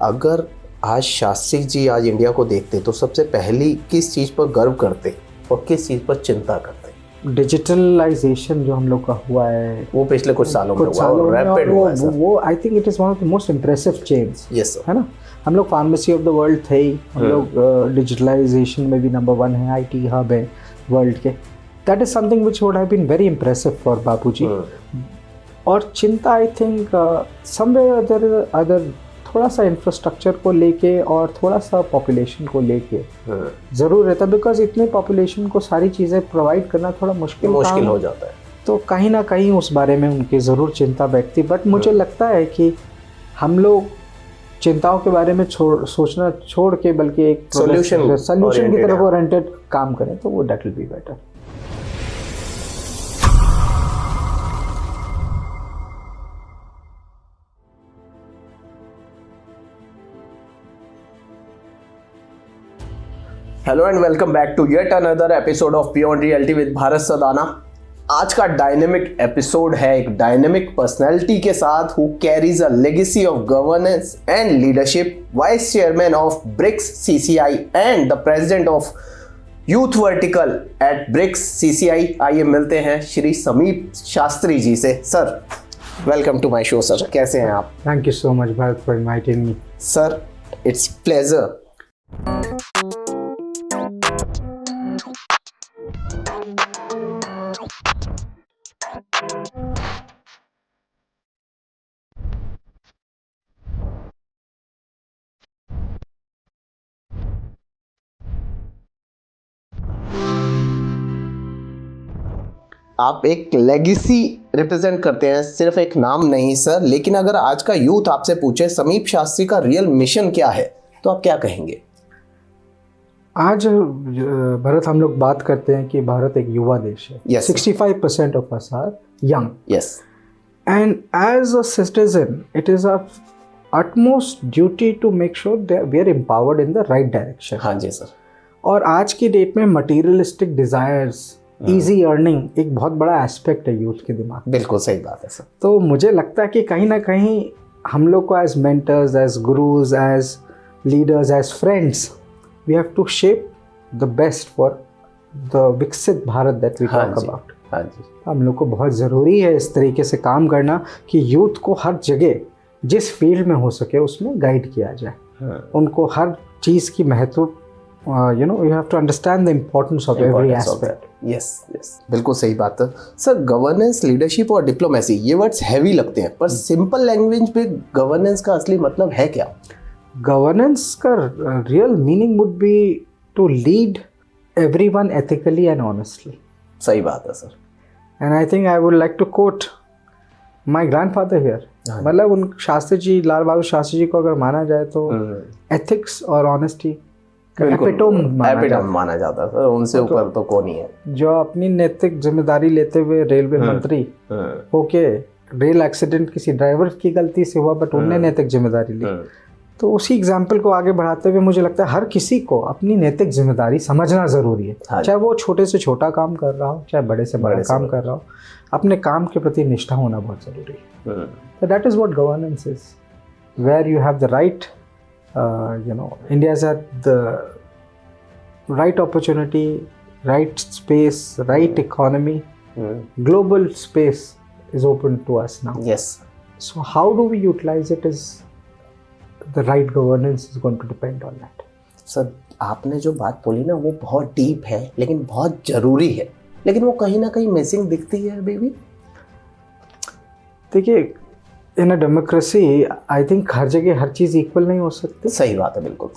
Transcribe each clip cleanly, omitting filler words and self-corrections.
अगर आज शास्त्री जी आज इंडिया को देखते तो सबसे पहली किस चीज़ पर गर्व करते और किस चीज़ पर चिंता करते? डिजिटलाइजेशन जो हम लोग का हुआ है वो पिछले कुछ सालों में हुआ और रैपिड हुआ है सर। वो I think it is one of the most impressive change. Yes sir. है ना, हम लोग फार्मेसी ऑफ द वर्ल्ड थे ही, हम लोग डिजिटलाइजेशन में भी नंबर 1 है, आईटी हब है वर्ल्ड के। That is something which would have been very impressive for Bapuji. और चिंता आई थिंक समवेयर अदर थोड़ा सा इंफ्रास्ट्रक्चर को लेके और थोड़ा सा पॉपुलेशन को लेके ज़रूर रहता है, बिकॉज इतने पॉपुलेशन को सारी चीज़ें प्रोवाइड करना थोड़ा मुश्किल हो जाता है। तो कहीं ना कहीं उस बारे में उनकी ज़रूर चिंता बैठती। बट मुझे लगता है कि हम लोग चिंताओं के बारे में सोचना छोड़ के बल्कि एक सोल्यूशन की तरफ ओरिएंटेड काम करें तो वो that will be better. Hello and welcome back to yet another episode of beyond reality with Bharat Sadana. आज का डायनेमिक एपिसोड है एक डायनेमिक पर्सनैलिटी के साथ who carries a legacy of governance and leadership, vice chairman of BRICS CCI and the president of youth vertical at BRICS CCI. आइए मिलते हैं श्री समीप शास्त्री जी से। Sir welcome to my show sir, कैसे हैं आप? Thank you so much Bharat for inviting me. Sir it's pleasure. आप एक legacy represent करते हैं, सिर्फ एक नाम नहीं सर। लेकिन अगर आज का यूथ आपसे पूछे समीप शास्त्री का रियल मिशन क्या है तो आप क्या कहेंगे? आज भारत, हम लोग बात करते हैं कि भारत एक युवा देश है। yes, 65% of us are young. Yes, and as a citizen it is our utmost duty to make sure that we are empowered in the right direction. हाँ जी सर। और आज की डेट में मटीरियलिस्टिक डिजायर्स, इजी अर्निंग एक बहुत बड़ा aspect है यूथ के दिमाग में। बिल्कुल सही बात है सर। तो मुझे लगता है कि कहीं ना कहीं हम लोग को as mentors, as gurus, as leaders, as friends, we have to shape the best for the Viksit Bharat that we talk about. हाँ जी, हम लोग को बहुत ज़रूरी है इस तरीके से काम करना कि यूथ को हर जगह जिस फील्ड में हो सके उसमें गाइड किया जाए। उनको हर चीज़ की महत्व, you have to understand the importance of every aspect. Yes, बिल्कुल सही बात है सर। गवर्नेंस, लीडरशिप और डिप्लोमेसी ये वर्ड्स हैवी लगते हैं, पर सिंपल लैंग्वेज में गवर्नेंस का असली मतलब है क्या? गवर्नेंस का real meaning would be to lead everyone ethically and honestly. सही बात है sir. And I think I would like to quote my grandfather here. मतलब उन शास्त्री जी, लाल बहादुर शास्त्री जी को अगर माना जाए तो एथिक्स और ऑनेस्टी एपिटोम माना जाता है सर। उनसे ऊपर तो कौन ही है। जो अपनी नैतिक जिम्मेदारी लेते हुए रेलवे मंत्री होके, रेल एक्सीडेंट किसी ड्राइवर की गलती से हुआ बट उनने नैतिक जिम्मेदारी ली। तो उसी एग्जाम्पल को आगे बढ़ाते हुए मुझे लगता है हर किसी को अपनी नैतिक जिम्मेदारी समझना ज़रूरी है। चाहे वो छोटे से छोटा काम कर रहा हो, चाहे बड़े से बड़ा काम कर रहा हो, अपने काम के प्रति निष्ठा होना बहुत ज़रूरी है। तो that is what governance is, where you have the right, India is at the right opportunity, right space, right economy. Global space is open to us now. Yes. So how do we utilize it is the right governance is going to depend on that. Sir, आपने जो बात बोली ना वो बहुत deep है लेकिन बहुत ज़रूरी है, लेकिन वो कहीं ना कहीं मिसिंग दिखती है अभी भी। देखिए, इन अ डेमोक्रेसी आई थिंक हर जगह हर चीज़ इक्वल नहीं हो सकती। सही बात है, बिल्कुल।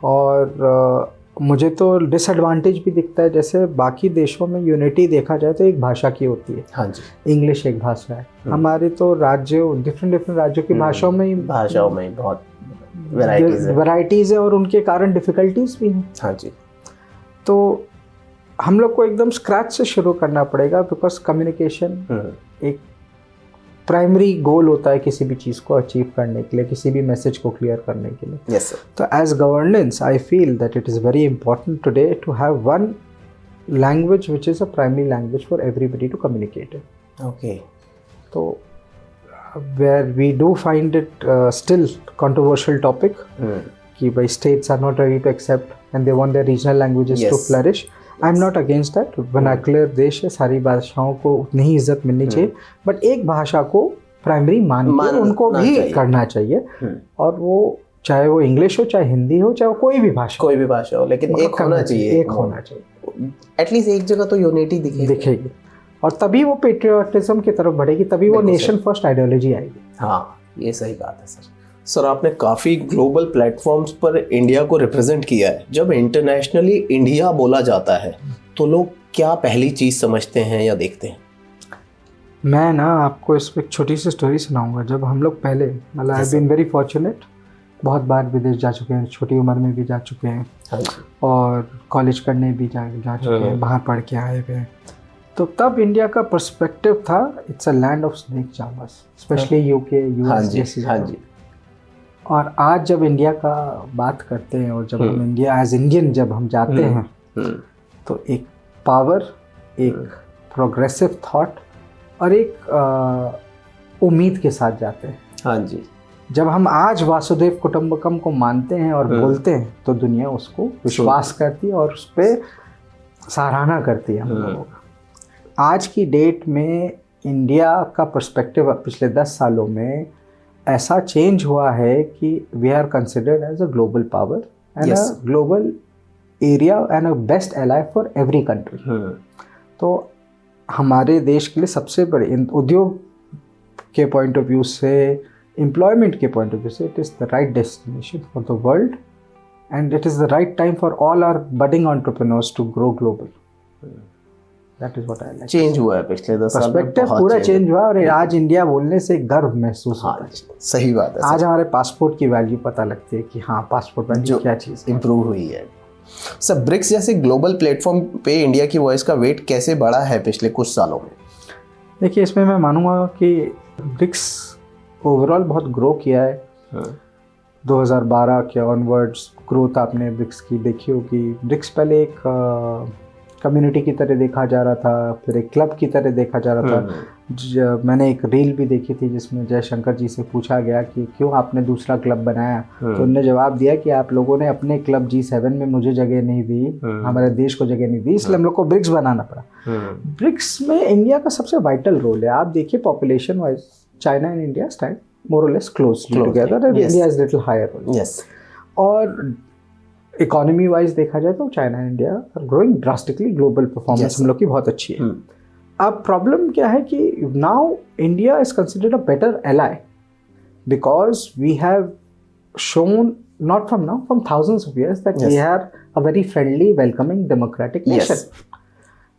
और मुझे तो डिसएडवांटेज भी दिखता है। जैसे बाकी देशों में यूनिटी देखा जाए तो एक भाषा की होती है। हाँ जी। इंग्लिश एक भाषा है। हमारे तो राज्यों, डिफरेंट राज्यों की भाषाओं में बहुत वैरायटीज़ है और उनके कारण डिफ़िकल्टीज भी हैं। हाँ जी। तो हम लोग को एकदम स्क्रैच से शुरू करना पड़ेगा, बिकॉज कम्युनिकेशन एक प्राइमरी गोल होता है किसी भी चीज़ को अचीव करने के लिए, किसी भी मैसेज को क्लियर करने के लिए। Yes, sir. तो as governance I feel that it is very important today to have one language which is a primary language for everybody to communicate. Okay. तो where we do find it still controversial topic कि भाई states are not ready to accept and they want their regional languages to flourish. I'm not against that. vernacular देश है, सारी भाषाओं को उतनी ही इज्जत मिलनी चाहिए, बट एक भाषा को प्राइमरी मान के उनको भी करना चाहिए, और वो चाहे वो इंग्लिश हो, चाहे हिंदी हो, चाहे कोई भी भाषा हो, लेकिन एक होना चाहिए, एटलीस्ट एक जगह तो यूनिटी दिखेगी, और तभी वो पेट्रियोटिज्म की तरफ बढ़ेगी, तभी वो नेशन फर्स्ट आइडियोलॉजी आएगी। हाँ, ये सही बात है सर। आपने काफ़ी ग्लोबल प्लेटफॉर्म्स पर इंडिया को रिप्रेजेंट किया है। जब इंटरनेशनली इंडिया बोला जाता है तो लोग क्या पहली चीज़ समझते हैं या देखते हैं? मैं ना आपको इस पर एक छोटी सी स्टोरी सुनाऊंगा। जब हम लोग पहले, मतलब आई बीन वेरी फॉर्चुनेट, बहुत बार विदेश जा चुके हैं, छोटी उम्र में भी जा चुके हैं, और कॉलेज करने भी जा चुके हैं, बाहर पढ़ के आए हुए हैं। तो तब इंडिया का पर्सपेक्टिव था, it's a land of snake charmers, specially UK, US जैसी जगह। और आज जब इंडिया का बात करते हैं, और जब हम इंडिया एज इंडियन जब हम जाते हैं, तो एक पावर, एक प्रोग्रेसिव थॉट और एक उम्मीद के साथ जाते हैं। हाँ जी। जब हम आज वासुदेव कुटुंबकम को मानते हैं और बोलते हैं, तो दुनिया उसको विश्वास करती है और उस पर सराहना करती है हम लोगों का। आज की डेट में इंडिया का पर्सपेक्टिव पिछले 10 सालों में ऐसा चेंज हुआ है कि we are considered as a global power and a global area and a best ally for every country. तो हमारे देश के लिए सबसे बड़े उद्योग के पॉइंट ऑफ व्यू से, एम्प्लॉयमेंट के पॉइंट ऑफ व्यू से, it is the right destination for the world, and it is the right time for all our budding entrepreneurs to grow global. That is what I like. Change हुआ है पिछले 10 साल में, perspective पूरा change हुआ, और आज इंडिया बोलने से गर्व महसूस होता है। सही बात है। आज हमारे पासपोर्ट की वैल्यू पता लगती है कि हाँ, पासपोर्ट वैल्यू क्या चीज़ इम्प्रूव हुई है। सर, ब्रिक्स जैसे ग्लोबल प्लेटफॉर्म पे इंडिया की वॉइस का वेट कैसे बढ़ा है पिछले कुछ सालों में? देखिए, इसमें मैं मानूंगा कि ब्रिक्स ओवरऑल बहुत ग्रो किया है। 2012 के ऑनवर्ड्स ग्रोथ आपने ब्रिक्स की देखी होगी। ब्रिक्स पहले एक कम्युनिटी की तरह देखा जा रहा था, फिर एक क्लब की तरह देखा जा रहा था। मैंने एक रील भी देखी थी जिसमें जयशंकर जी से पूछा गया कि क्यों आपने दूसरा क्लब बनाया, तो उन्होंने जवाब दिया कि आप लोगों ने अपने क्लब G7 में मुझे जगह नहीं दी, हमारे देश को जगह नहीं दी, इसलिए हम लोग को ब्रिक्स बनाना पड़ा। ब्रिक्स में इंडिया का सबसे वाइटल रोल है। आप देखिए, population wise China and India stand more or less closely together, and India is little higher. और इकोनॉमी वाइज देखा जाए तो China and India are growing drastically, global performance हम लोग की बहुत अच्छी है। अब प्रॉब्लम क्या है कि now India is considered a better ally because we have shown not from now, from thousands of years that we are a very friendly, welcoming, democratic nation.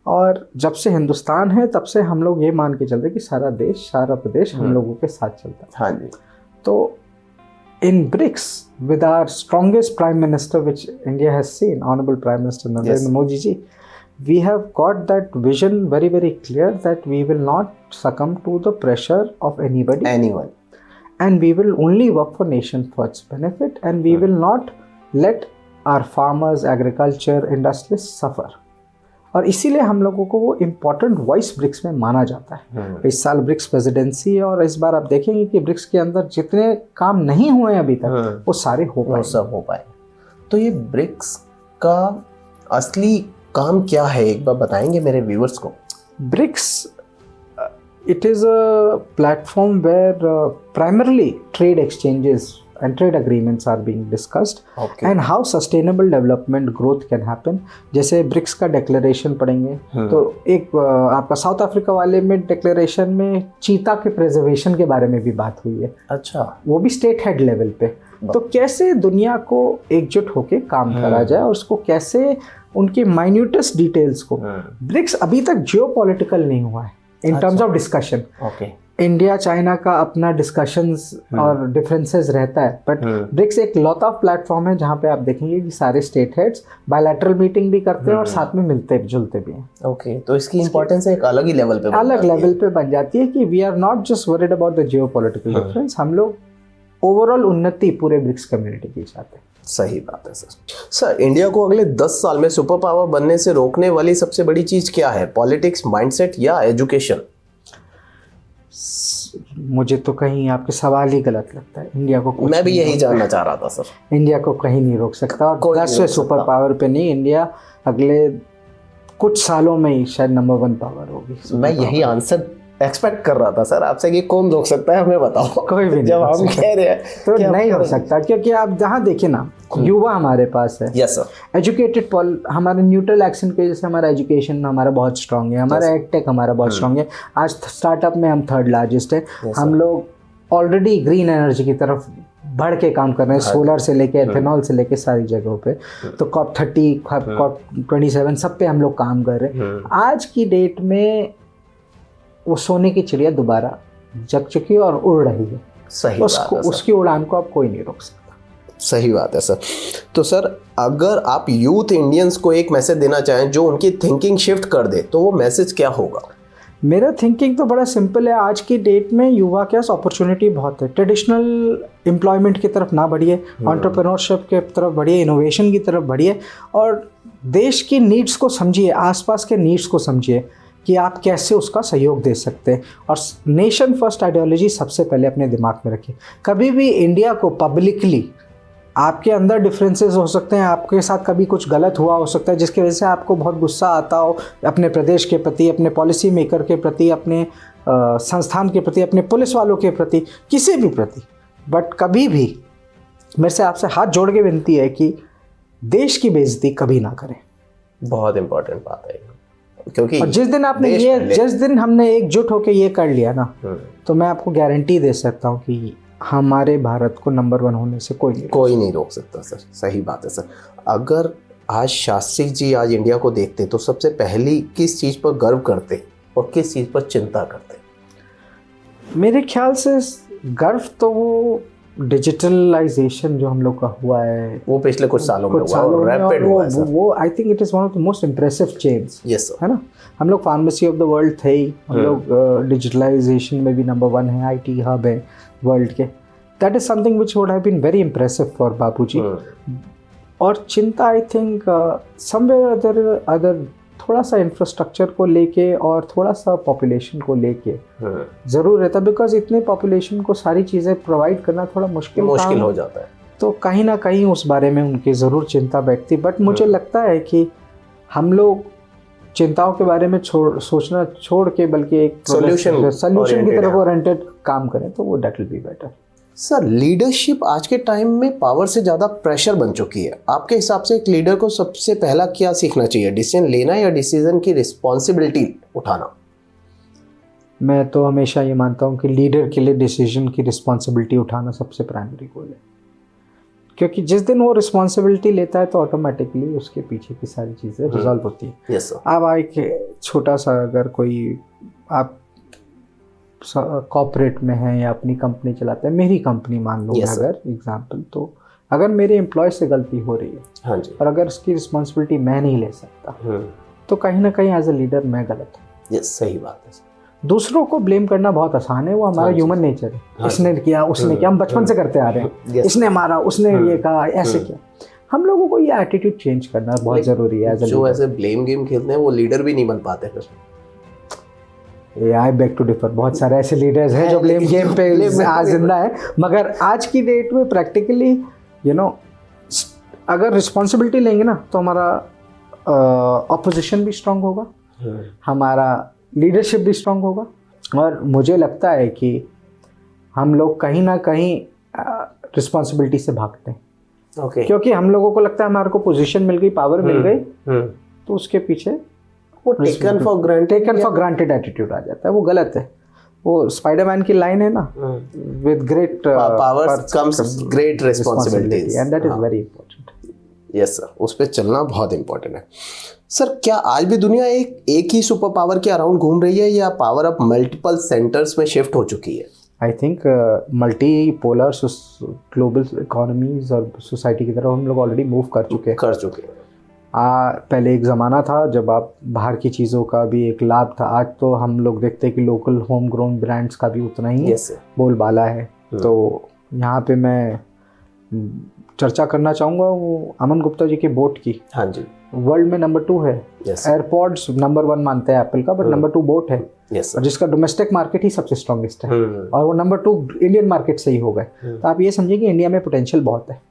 और जब से हिंदुस्तान है तब से हम लोग ये मान के चलते कि सारा देश, सारा प्रदेश हम लोगों के साथ चलता है। हाँ जी। तो in BRICS, with our strongest Prime Minister, which India has seen, Honorable Prime Minister Narendra Modi ji, we have got that vision very, very clear that we will not succumb to the pressure of anyone. And we will only work for nation first benefit, and we will not let our farmers, agriculture, industrialists suffer. और इसीलिए हम लोगों को वो important voice BRICS में माना जाता है। इस साल ब्रिक्स प्रेसिडेंसी है, और इस बार आप देखेंगे कि ब्रिक्स के अंदर जितने काम नहीं हुए अभी तक, वो सारे सब हो पाए। तो ये ब्रिक्स का असली काम क्या है, एक बार बताएंगे मेरे व्यूअर्स को? BRICS, it is a platform where primarily trade exchanges and trade agreements are being discussed, and how sustainable development growth can happen. जैसे ब्रिक्स का डिक्लेरेशन पढ़ेंगे तो एक आपका साउथ अफ्रीका वाले में डिक्लेरेशन में चीता के प्रिजर्वेशन के बारे में भी बात हुई है। अच्छा। वो भी स्टेट हेड लेवल पे। तो कैसे दुनिया को एकजुट होके काम करा जाए, और उसको कैसे उनके माइन्यूटेस्ट डिटेल्स को, ब्रिक्स अभी तक जियोपॉलिटिकल नहीं हुआ है in terms of discussion. India China का अपना डिस्कशंस और डिफरेंसेस रहता है, बट ब्रिक्स एक लॉट ऑफ प्लेटफॉर्म है जहाँ पे आप देखेंगे कि सारे स्टेट हेड्स बायलैटरल मीटिंग भी करते हैं और साथ में मिलते जुलते भी हैं। ओके, तो इसकी इंपॉर्टेंस एक अलग ही लेवल पे बन जाती है कि we are not just worried about the geopolitical difference, हम लोग ओवरऑल उन्नति पूरे ब्रिक्स कम्युनिटी की चाहते हैं। सही बात है सर। इंडिया को अगले 10 साल में सुपर पावर बनने से रोकने वाली सबसे बड़ी चीज क्या है? पॉलिटिक्स, माइंडसेट या एजुकेशन? मुझे तो कहीं आपके सवाल ही गलत लगता है। इंडिया को कुछ मैं भी नहीं यही रोक जानना चाह रहा था सर। सकता। इंडिया को कहीं नहीं रोक सकता, और कोई नहीं 10 रोक सुपर सकता। पावर पे नहीं, इंडिया अगले कुछ सालों में ही शायद नंबर 1 पावर होगी। मैं यही आंसर एक्सपेक्ट कर रहा था सर आपसे कि कौन रोक सकता है, हमें बताओ। कोई भी नहीं जब रोक हम सकता। कह रहे हैं तो कि हम नहीं हो करेंगे। सकता, क्योंकि आप जहाँ देखिए ना, युवा हमारे पास है, यस सर। एजुकेटेड हमारे न्यूट्रल एक्सेंट की वजह से हमारा एजुकेशन हमारा बहुत स्ट्रांग है, हमारा एडटेक हमारा बहुत स्ट्रांग है। आज स्टार्टअप में हम 3rd लार्जेस्ट है। हम लोग ऑलरेडी ग्रीन एनर्जी की तरफ बढ़ के काम कर रहे हैं, सोलर से लेके एथेनॉल से लेके सारी जगहों पे। तो COP30 COP27 सब पे हम लोग काम कर रहे हैं। आज की डेट में वो सोने की चिड़िया दोबारा जग चुकी है और उड़ रही है। सही बात है सर। उसकी उड़ान को अब कोई नहीं रोक सकता। सही बात है सर। तो सर अगर आप यूथ इंडियंस को एक मैसेज देना चाहें जो उनकी थिंकिंग शिफ्ट कर दे, तो वो मैसेज क्या होगा? मेरा थिंकिंग तो बड़ा सिंपल है। आज की डेट में युवा के पास अपॉर्चुनिटी बहुत है। ट्रेडिशनल एम्प्लॉयमेंट की तरफ ना बढ़िए, एंटरप्रेन्योरशिप की तरफ बढ़िए, इनोवेशन की तरफ बढ़िए, और देश की नीड्स को समझिए, आसपास के नीड्स को समझिए कि आप कैसे उसका सहयोग दे सकते हैं। और नेशन फर्स्ट आइडियोलॉजी सबसे पहले अपने दिमाग में रखिए। कभी भी इंडिया को पब्लिकली, आपके अंदर डिफरेंसेस हो सकते हैं, आपके साथ कभी कुछ गलत हुआ हो सकता है जिसकी वजह से आपको बहुत गुस्सा आता हो अपने प्रदेश के प्रति, अपने पॉलिसी मेकर के प्रति, अपने संस्थान के प्रति, अपने पुलिस वालों के प्रति, किसी भी प्रति, बट कभी भी मेरे से आपसे हाथ जोड़ के विनती है कि देश की बेइज्जती कभी ना करें। बहुत इंपॉर्टेंट बात है, क्योंकि और जिस दिन हमने एकजुट होकर ये कर लिया ना, तो मैं आपको गारंटी दे सकता हूँ कि हमारे भारत को नंबर 1 होने से कोई नहीं रोक सकता सर। सही बात है सर। अगर आज शास्त्री जी आज इंडिया को देखते तो सबसे पहली किस चीज़ पर गर्व करते और किस चीज़ पर चिंता करते? मेरे ख्याल से गर्व तो वो डिजिटलाइजेशन जो हम लोग का हुआ है, वो पिछले कुछ सालों में हुआ और रैपिड हुआ है सर। वो I think it is one of the most impressive change. Yes sir. है ना, हम लोग फार्मेसी ऑफ द वर्ल्ड थे ही, हम लोग डिजिटलाइजेशन में भी नंबर 1 है, IT हब है वर्ल्ड के। That is something which would have been very impressive for Bapuji. और चिंता आई थिंक समवेयर अदर थोड़ा सा इंफ्रास्ट्रक्चर को लेके और थोड़ा सा पॉपुलेशन को लेके ज़रूर रहता, बिकॉज इतने पॉपुलेशन को सारी चीज़ें प्रोवाइड करना थोड़ा मुश्किल हो जाता है। तो कहीं ना कहीं उस बारे में उनकी ज़रूर चिंता बैठती। बट मुझे लगता है कि हम लोग चिंताओं के बारे में सोचना छोड़ के बल्कि एक सोल्यूशन की तरफ ओरिएंटेड काम करें, तो वो that will be better. Sir leadership आज के टाइम में पावर से ज़्यादा प्रेशर बन चुकी है। आपके हिसाब से एक लीडर को सबसे पहला क्या सीखना चाहिए, डिसीजन लेना या डिसीजन की रिस्पॉन्सिबिलिटी उठाना? मैं तो हमेशा ये मानता हूँ कि लीडर के लिए डिसीजन की रिस्पॉन्सिबिलिटी उठाना सबसे प्राइमरी गोल है, क्योंकि जिस दिन वो रिस्पॉन्सिबिलिटी लेता है तो ऑटोमेटिकली उसके पीछे की सारी चीज़ें रिजॉल्व होती है। Yes sir. अब एक छोटा सा, अगर कोई आप कॉर्पोरेट में है या अपनी कंपनी चलाते हैं, मेरी कंपनी मान लो अगर एग्जांपल, तो अगर मेरे एम्प्लॉय से गलती हो रही है, हाँ जी, और अगर उसकी रिस्पॉन्सिबिलिटी मैं नहीं ले सकता, तो कहीं ना कहीं एज ए लीडर मैं गलत हूँ। यस, सही बात है। दूसरों को ब्लेम करना बहुत आसान है, वो हमारा ह्यूमन नेचर है। इसने किया, उसने किया, हम बचपन से करते आ रहे हैं। इसने मारा, उसने ये कहा, ऐसे किया। हम लोगों को ये एटीट्यूड चेंज करना बहुत ज़रूरी है। जो ऐसे ब्लेम गेम खेलते हैं वो लीडर भी नहीं बन पाते फिर। I beg to differ. बहुत सारे ऐसे लीडर्स हैं जो ब्लेम गेम पे आज जिंदा है, मगर आज की डेट में प्रैक्टिकली अगर रिस्पॉन्सिबिलिटी लेंगे ना, तो हमारा ऑपोजिशन भी स्ट्रांग होगा, हमारा लीडरशिप भी स्ट्रांग होगा, और मुझे लगता है कि हम लोग कहीं ना कहीं रिस्पॉन्सिबिलिटी से भागते हैं। क्योंकि हम लोगों को लगता है हमारे को पोजीशन मिल गई, पावर मिल गई, तो उसके पीछे वो टेकन फॉर ग्रांटेड एटीट्यूड आ जाता है। वो गलत है। वो स्पाइडरमैन की लाइन है ना, with great powers comes great responsibilities, and that is very important. Yes sir, उस पर चलना बहुत इंपॉर्टेंट है। सर, क्या आज भी दुनिया एक ही सुपर पावर के अराउंड घूम रही है, या पावर अब मल्टीपल सेंटर्स में शिफ्ट हो चुकी है? I think multi polar global economies और सोसाइटी की तरफ हम लोग ऑलरेडी मूव कर चुके हैं। पहले एक ज़माना था जब आप बाहर की चीज़ों का भी एक लाभ था। आज तो हम लोग देखते हैं कि लोकल होम ग्रोन ब्रांड्स का भी उतना ही बोलबाला है। तो यहाँ पे मैं चर्चा करना चाहूँगा वो अमन गुप्ता जी की बोट की। हाँ जी। वर्ल्ड में नंबर 2 है। एयरपॉड्स नंबर 1 मानते हैं एप्पल का, बट नंबर 2 बोट है। Yes, और जिसका डोमेस्टिक मार्केट ही सबसे स्ट्रॉन्गेस्ट है और वो नंबर 2 इंडियन मार्केट से ही हो गए। तो आप ये समझिए कि इंडिया में पोटेंशियल बहुत है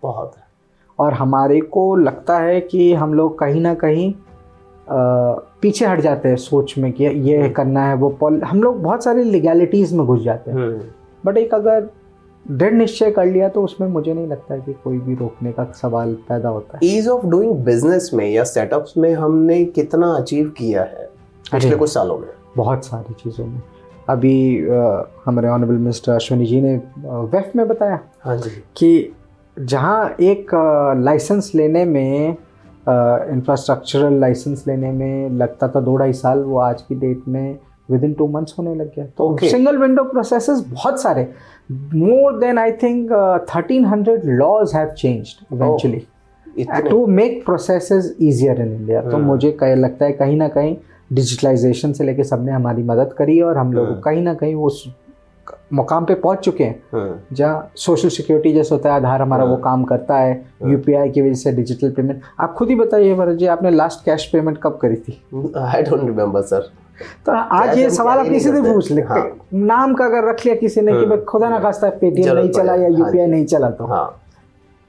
और हमारे को लगता है कि हम लोग कहीं ना कहीं पीछे हट जाते हैं सोच में कि ये करना है वो हम लोग बहुत सारी लीगैलिटीज़ में घुस जाते हैं। बट एक अगर दृढ़ निश्चय कर लिया तो उसमें मुझे नहीं लगता है कि कोई भी रोकने का सवाल पैदा होता है। ईज ऑफ डूइंग बिजनेस में या सेटअप्स में हमने कितना अचीव किया है पिछले कुछ सालों में? बहुत सारी चीज़ों में। अभी हमारे ऑनरेबल मिनिस्टर अश्विनी जी ने वेफ में बताया हाँ जी कि जहाँ एक लाइसेंस लेने में इंफ्रास्ट्रक्चरल लाइसेंस लेने में लगता था 2-2.5 साल, वो आज की डेट में विदिन 2 months होने लग गया। तो सिंगल विंडो प्रोसेसेस बहुत सारे, more than I think 1300 laws have changed eventually to make processes easier in India. तो मुझे लगता है कहीं ना कहीं डिजिटलाइजेशन से लेके सबने हमारी मदद करी और हम लोग कहीं ना कहीं उस मुकाम पे पहुंच चुके हैं जहाँ सोशल सिक्योरिटी जैसे होता है आधार हमारा वो काम करता है, यूपीआई की वजह से डिजिटल पेमेंट। आप खुद ही बताइए भरत जी, आपने लास्ट कैश पेमेंट कब करी थी? I don't remember sir. तो आज ये सवाल आप किसी से पूछ ले, नाम का अगर रख लिया किसी ने कि भाई खुदा ना खास्ता पेटीएम नहीं चला या यूपीआई नहीं चला तो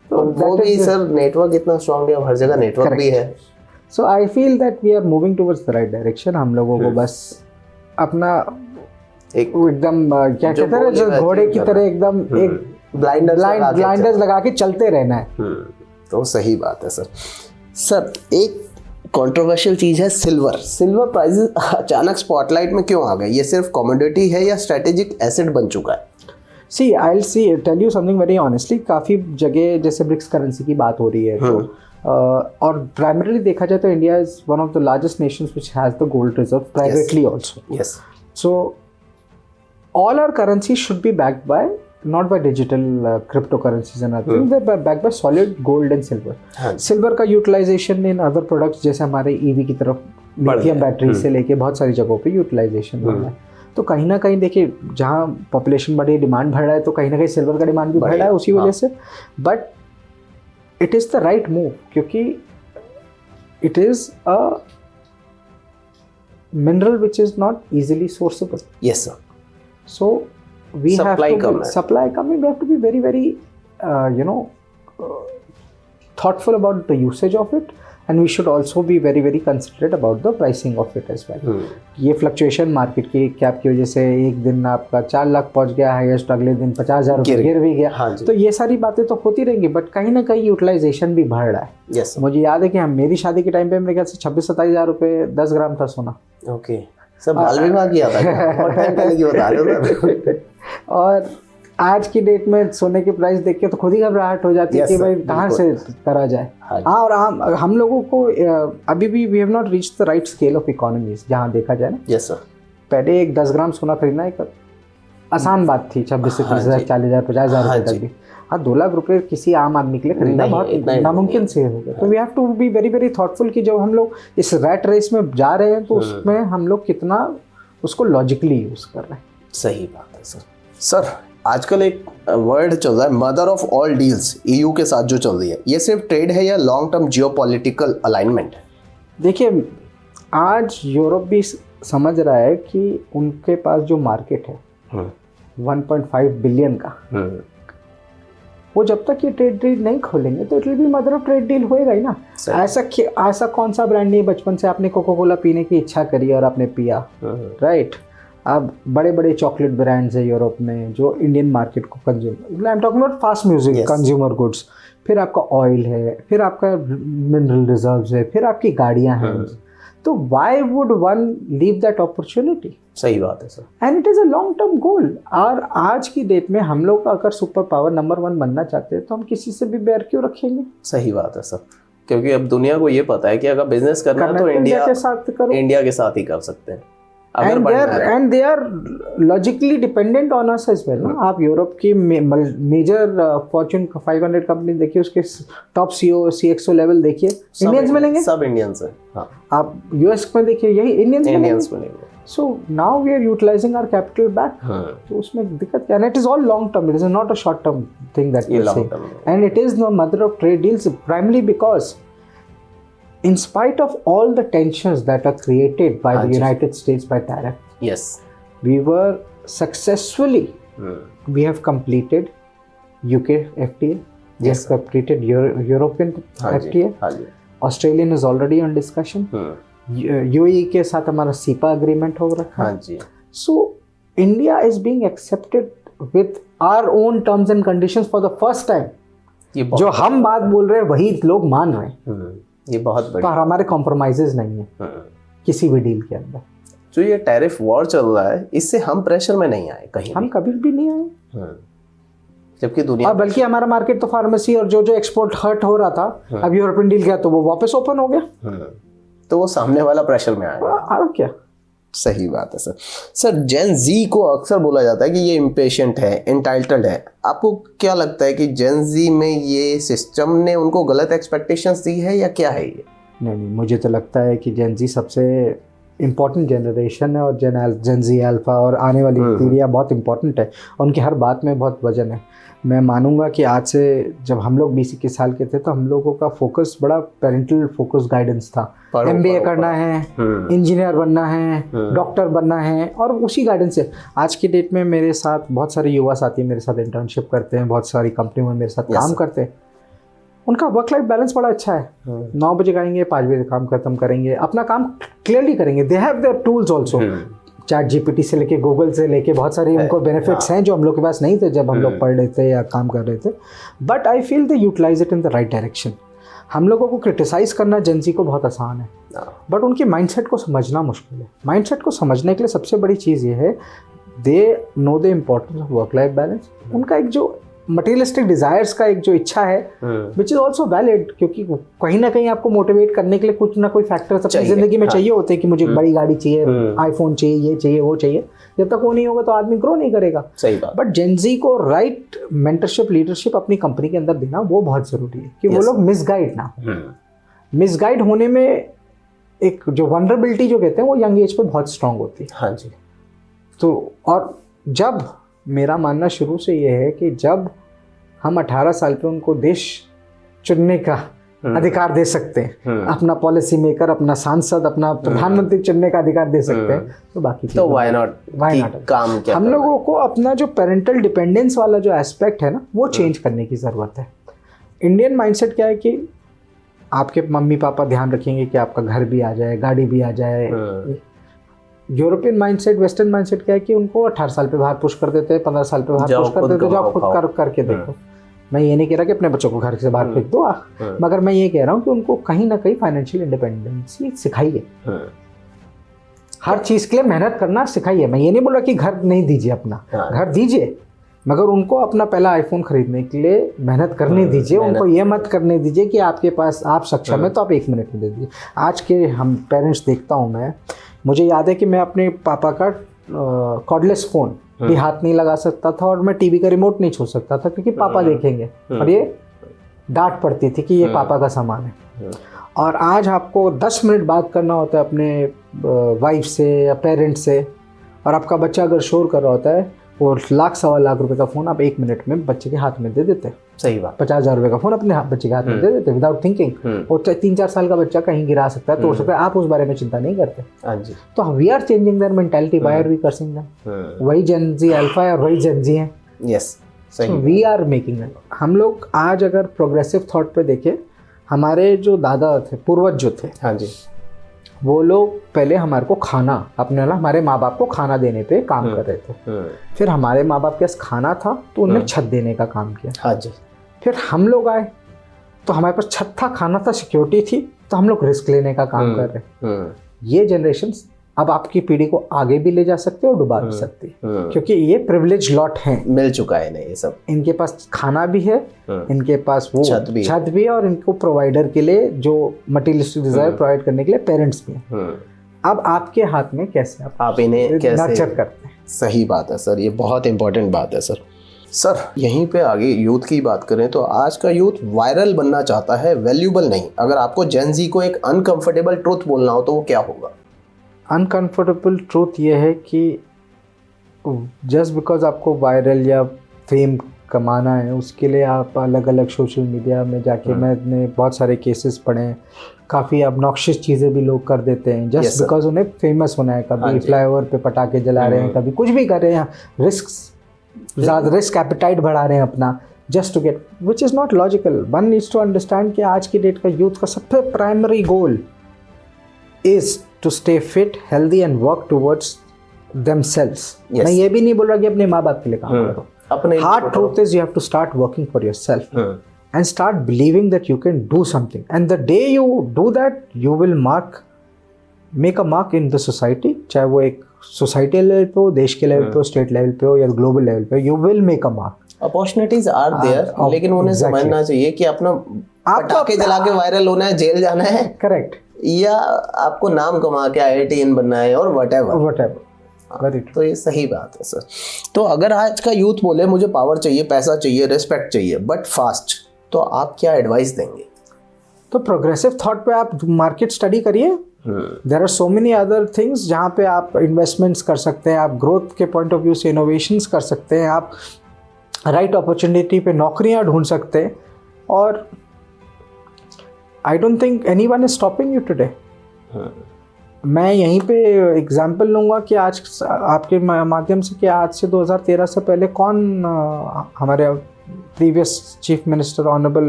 वो भी सर नेटवर्क इतना स्ट्रांग है, हर जगह नेटवर्क भी है। So I feel that we are moving towards the right direction. हम लोगों को बस अपना एकदम क्या कहते हैं जो घोड़े की तरह एकदम एक ब्लाइंडर्स लगा के चलते रहना है। तो सही बात है सर। सर एक कंट्रोवर्शियल चीज है सिल्वर प्राइसेस अचानक स्पॉटलाइट में क्यों आ गए? ये सिर्फ कमोडिटी है या स्ट्रेटेजिक एसेट बन चुका है? See I will tell you something very honestly, काफ़ी जगह जैसे ब्रिक्स करेंसी की बात हो रही है तो और प्राइमरीली देखा जाए तो India is one of the largest Nations which has the gold reserve privately also. Yes, so all our currencies should be backed by not by digital cryptocurrencies and other things, they're backed by solid gold and silver. Silver का utilization in other products जैसे हमारे EV की तरफ lithium battery से लेके बहुत सारी जगहों पे यूटिलाइजेशन हो रहा है। तो कहीं ना कहीं देखिए जहाँ पॉपुलेशन बढ़ी डिमांड बढ़ रहा है तो कहीं ना कहीं सिल्वर का डिमांड भी बढ़ रहा है उसी वजह से। But it is the right move क्योंकि it is a mineral which is not easily sourceable. Yes sir. So we have to supply coming. We have to be very, very, thoughtful about the usage of it, and we should also be very, very considerate about the pricing of it as well. ये fluctuation market की cap की वजह से एक दिन आपका 4 लाख पहुंच गया हाईएस्ट, अगले दिन 50,000 रुपये गिर भी गया। तो ये सारी बातें तो होती रहेंगी बट कहीं ना कहीं यूटिलाइजेशन भी बढ़ रहा है। yes, मुझे याद है कि मेरी शादी के टाइम पे मेरे ख्याल से 26-27,000 रुपये 10 ग्राम था सोना। ओके सब बाल विवाह किया था और टाइम पहले की बता रहे हो। और आज की डेट में सोने की प्राइस देख के तो खुद ही घबराहट हो जाती है कि भाई कहाँ से करा जाए। हाँ और हम लोगों को अभी भी we have not reached the right scale of economies जहाँ देखा जाए ना। Yes sir. पहले एक 10 ग्राम सोना खरीदना एक आसान बात थी, 26 से 30,000 40,000 50,000 रुपये तक भी। हाँ 2 लाख रुपए किसी आम आदमी के लिए खरीदना बहुत नामुमकिन से हो गया। तो we have to be very very thoughtful कि जब हम लोग इस रैट रेस में जा रहे हैं तो उसमें हम लोग कितना उसको लॉजिकली यूज कर रहे हैं। सही बात है सर। सर आजकल एक वर्ड चल रहा है mother of all deals, EU के साथ जो चल रही है, ये सिर्फ ट्रेड है या लॉन्ग टर्म जियोपॉलिटिकल अलाइनमेंट है? देखिए आज यूरोप भी समझ रहा है कि उनके पास जो मार्केट है 1.5 बिलियन का, वो जब तक ये ट्रेड डील नहीं खोलेंगे तो it will be mother of trade deal होएगा ही ना। ऐसा कौन सा ब्रांड नहीं, बचपन से आपने कोका कोला पीने की इच्छा करी और आपने पिया, राइट? अब बड़े बड़े चॉकलेट ब्रांड्स है यूरोप में जो इंडियन मार्केट को consume, I am talking about fast music consumer goods, फिर आपका ऑयल है, फिर आपका मिनरल रिजर्व्स है, फिर आपकी गाड़ियां हैं। तो why would one leave that opportunity? सही बात है sir. And it is a long term goal. और आज की डेट में हम लोग अगर सुपर पावर नंबर 1 बनना चाहते हैं तो हम किसी से भी बैर क्यों रखेंगे? सही बात है सर, क्योंकि अब दुनिया को ये पता है कि अगर बिजनेस करना है तो इंडिया के साथ करो, इंडिया के साथ ही कर सकते हैं। and they are logically dependent on us as well ना। आप यूरोप की मेजर फॉर्च्यून 500 कंपनी देखिए, उसके टॉप सीईओ CXO लेवल देखिए, इंडियंस मिलेंगे, सब इंडियंस हैं। हाँ आप यूएस में देखिए यही इंडियंस मिलेंगे। So now we are utilising our capital back. तो उसमें दिक्कत क्या है? It is all long term, it is not a short term thing that we say, and it is the mother of trade deals primarily because in spite of all the tensions that are created by the United States by tariff, Yes. We were successfully, we have completed UK FTA, we have completed European FTA, Australian is already on discussion, UAE के साथ हमारा cepa agreement हो रखा है. So India is being accepted with our own terms and conditions for the first time. जो हम बात बोल रहे हैं वही लोग मान रहे हैं. ये बहुत बड़ी. पर हमारे कॉम्प्रोमाइजेज नहीं है किसी भी डील के अंदर. जो ये टैरिफ वॉर चल रहा है इससे हम प्रेशर में नहीं आए कहीं. हम कभी भी नहीं आए. जबकि दुनिया और बल्कि हमारा मार्केट तो फार्मेसी और जो एक्सपोर्ट हर्ट हो रहा था, अब यूरोपियन डील गया तो वो वापस ओपन हो गया. तो वो सामने वाला प्रेशर में आया. और क्या. सही बात है सर. सर जेन जी को अक्सर बोला जाता है कि ये इम्पेशेंट है, एंटाइटल्ड है. आपको क्या लगता है कि जेन जी में ये सिस्टम ने उनको गलत एक्सपेक्टेशंस दी है या क्या है ये? नहीं, मुझे तो लगता है कि जेन जी सबसे इम्पॉर्टेंट जनरेशन है और जेन जी अल्फा और आने वाली पीढ़ियाँ बहुत इंपॉर्टेंट है. उनकी हर बात में बहुत वजन है. मैं मानूंगा कि आज से जब हम लोग 20-21 साल के थे तो हम लोगों का फोकस बड़ा पेरेंटल फोकस गाइडेंस था. MBA करना है, इंजीनियर बनना है, डॉक्टर बनना है, और उसी गाइडेंस से आज की डेट में मेरे साथ बहुत सारे युवा साथी मेरे साथ इंटर्नशिप करते हैं, बहुत सारी कंपनी में मेरे साथ काम करते हैं. उनका वर्क लाइफ बैलेंस बड़ा अच्छा है. 9 बजे आएंगे, 5 बजे काम खत्म करेंगे, अपना काम क्लियरली करेंगे. They have their tools also. Chat GPT से लेके गूगल से लेके बहुत सारे उनको बेनिफिट्स हैं जो हम लोग के पास नहीं थे जब हम लोग पढ़ रहे थे या काम कर रहे थे. But I feel they utilize it in the right direction. हम लोगों को क्रिटिसाइज करना जेंजी को बहुत आसान है, बट उनके माइंडसेट को समझना मुश्किल है. माइंडसेट को समझने के लिए सबसे बड़ी चीज़ ये है, they know the importance of work life balance. उनका एक जो मटेरियलिस्टिक डिजायर्स का एक जो इच्छा है विच इज ऑल्सो वैलिड, क्योंकि कहीं ना कहीं आपको मोटिवेट करने के लिए कुछ ना कोई फैक्टर्स अपनी जिंदगी में चाहिए होते हैं कि मुझे एक बड़ी गाड़ी चाहिए, आईफोन चाहिए, ये चाहिए, वो चाहिए. जब तक वो नहीं होगा तो आदमी ग्रो नहीं करेगा. सही बात. बट जेंजी को राइट मेंटरशिप लीडरशिप अपनी कंपनी के अंदर देना वो बहुत जरूरी है कि वो लोग मिसगाइड ना हो. मिसगाइड होने में एक जो वनरेबिलिटी जो कहते हैं वो यंग एज पे बहुत स्ट्रांग होती है. हाँ जी. तो और जब मेरा मानना शुरू से ये है कि जब हम 18 साल पे उनको देश चुनने का अधिकार दे सकते हैं, अपना पॉलिसी मेकर, अपना सांसद, अपना प्रधानमंत्री चुनने का अधिकार दे सकते हैं, तो बाकी तो व्हाई नॉट काम क्या. हम लोगों को अपना जो पेरेंटल डिपेंडेंस वाला जो एस्पेक्ट है ना वो चेंज करने की ज़रूरत है. इंडियन माइंडसेट क्या है कि आपके मम्मी पापा ध्यान रखेंगे कि आपका घर भी आ जाए, गाड़ी भी आ जाए. यूरोपियन माइंडसेट, वेस्टर्न माइंडसेट क्या है कि उनको 18 साल पे बाहर पुश कर देते हैं, 15 साल पे बाहर पुश कर देते हैं, जाओ खुद करके देखो. मैं ये नहीं कह रहा कि अपने बच्चों को घर से बाहर फेंक दो, मगर मैं ये कह रहा हूँ कि उनको कहीं ना कहीं फाइनेंशियल इंडिपेंडेंसी सिखाइए. हर चीज़ के लिए मेहनत करना सिखाइए. मैं ये नहीं बोल रहा कि घर नहीं दीजिए, अपना घर दीजिए, मगर उनको अपना पहला आईफोन खरीदने के लिए मेहनत करने दीजिए. उनको ये मत करने दीजिए कि आपके पास आप सक्षम है तो आप 1 मिनट में दे दीजिए. आज के हम पेरेंट्स देखता हूँ मैं, मुझे याद है कि मैं अपने पापा का कॉर्डलेस फ़ोन भी हाथ नहीं लगा सकता था और मैं टीवी का रिमोट नहीं छू सकता था क्योंकि पापा देखेंगे, और ये डांट पड़ती थी कि ये पापा का सामान है. और आज आपको 10 मिनट बात करना होता है अपने वाइफ से या पेरेंट्स से, और आपका बच्चा अगर शोर कर रहा होता है और 1,00,000-1,25,000 रुपए का फ़ोन आप 1 मिनट में बच्चे के हाथ में दे देते हैं. सही बात. 50,000 रुपए का फ़ोन अपने बच्चे के हाथ में दे देते विदाउट थिंकिंग. और 3-4 साल का बच्चा कहीं गिरा सकता है, तो हो सकता है आप उस बारे में चिंता नहीं करते. हाँ जी. तो we are changing their mentality, why are we cursing them. वही जेन जी अल्फा और वही जेन जी हैं. यस, सही. We are making it. हम लोग आज अगर प्रोग्रेसिव थॉट पे देखें, हमारे जो दादा थे, पूर्वज जो थे, हाँ जी, वो लोग पहले हमारे को खाना, अपने हमारे माँ बाप को खाना देने पे काम कर रहे थे. फिर हमारे माँ बाप के पास खाना था तो उन्हें छत देने का काम किया. हाँ जी. फिर हम लोग आए तो हमारे पास छत था, खाना था, सिक्योरिटी थी, तो हम लोग रिस्क लेने का काम कर रहे हैं. ये जनरेशन अब आपकी पीढ़ी को आगे भी ले जा सकते और डुबा भी सकती है, क्योंकि ये प्रिविलेज लॉट हैं, मिल चुका है ना ये सब. इनके पास खाना भी है, इनके पास वो छत भी है, और इनको प्रोवाइडर के लिए जो मटेरियलिस्टिक डिजायर प्रोवाइड करने के लिए पेरेंट्स भी हैं. अब आपके हाथ में कैसे आप इन्हें कैसे नर्चर करते हैं. सही बात है सर, ये बहुत इंपॉर्टेंट बात है सर. सर यहीं पे आगे यूथ की बात करें तो आज का यूथ वायरल बनना चाहता है, वैल्यूबल नहीं. अगर आपको जेन जी को एक अनकंफर्टेबल ट्रूथ बोलना हो तो वो क्या होगा? अनकंफर्टेबल ट्रूथ ये है कि जस्ट बिकॉज आपको वायरल या फेम कमाना है, उसके लिए आप अलग अलग सोशल मीडिया में जाके, मैंने बहुत सारे केसेस पढ़े हैं, काफ़ी obnoxious चीज़ें भी लोग कर देते हैं Yes, जस्ट sir. बिकॉज उन्हें फेमस होना है। हाँ कभी जी। फ्लाईओवर पे पटाखे जला रहे हैं, कभी कुछ भी कर रहे हैं, ज़्यादा रिस्क एपिटाइट बढ़ा रहे हैं अपना just to get, which is not logical. One needs to understand कि आज की डेट का यूथ का सबसे primary goal is to stay fit, healthy and work towards themselves. Yes. मैं ये भी नहीं बोल रहा कि अपने माँ बाप के लिए काम करो। अपने Hard truth is you have to start working for yourself and start believing that you can do something. And the day you do that, you will make a mark in the society. चाहे वो एक society level पे हो, देश के level पे हो, state level पे हो या ग्लोबल लेवल पे हो, you will make a mark. Opportunities are there, लेकिन उन्हें exactly. समझना चाहिए कि अपना पटाखे जला के वायरल होना है, जेल जाना है, Correct. या आपको नाम कमा के IITian बनना है और व्हाटएवर। Whatever. Very true. तो ये सही बात है सर। तो अगर आज का यूथ बोले मुझे पावर चाहिए, पैसा चाहिए, रिस्पेक्ट चाहिए बट फास्ट, तो आप क्या एडवाइस देंगे? तो प्रोग्रेसिव थॉट पे आप मार्केट स्टडी करिए। There are so many other things जहाँ पे आप इन्वेस्टमेंट्स कर सकते हैं, आप ग्रोथ के पॉइंट ऑफ व्यू से इनोवेशंस कर सकते हैं, आप राइट अपॉर्चुनिटी पे नौकरियाँ ढूंढ सकते हैं। और I don't think anyone is stopping you today. मैं यहीं पे एग्जांपल लूँगा कि आज आपके माध्यम से कि आज से 2013 से पहले कौन हमारे previous chief minister honourable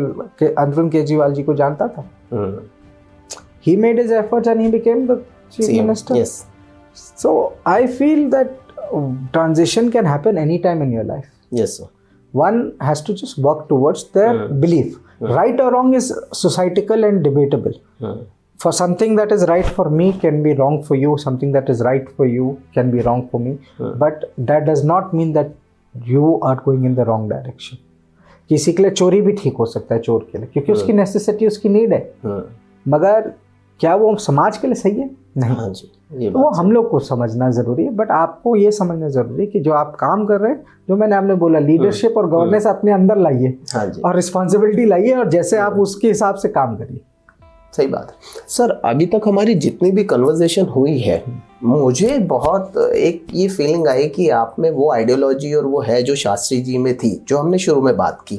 Arvind Kejriwal ji को जानता था? He made his efforts and he became the chief minister. Yes. So I feel that transition can happen anytime in your life. Yes, sir. One has to just work towards their belief. Right or wrong is societal and debatable. For something that is right for me can be wrong for you. Something that is right for you can be wrong for me. But that does not mean that you are going in the wrong direction. किसी के लिए चोरी भी ठीक हो सकता है चोर के लिए, क्योंकि उसकी नेसेसिटी, उसकी नीड है। मगर क्या वो समाज के लिए सही है? नहीं। हाँ जी, ये तो वो हम लोग को समझना ज़रूरी है। बट आपको ये समझना ज़रूरी है कि जो आप काम कर रहे हैं, जो मैंने आपने बोला, लीडरशिप और गवर्नेंस अपने अंदर लाइए। हाँ जी। और रिस्पॉन्सिबिलिटी लाइए, और जैसे आप उसके हिसाब से काम करिए। सही बात है सर। अभी तक हमारी जितनी भी कन्वर्सेशन हुई है, मुझे बहुत एक ये फीलिंग आई कि आप में वो आइडियोलॉजी और वो है जो शास्त्री जी में थी, जो हमने शुरू में बात की।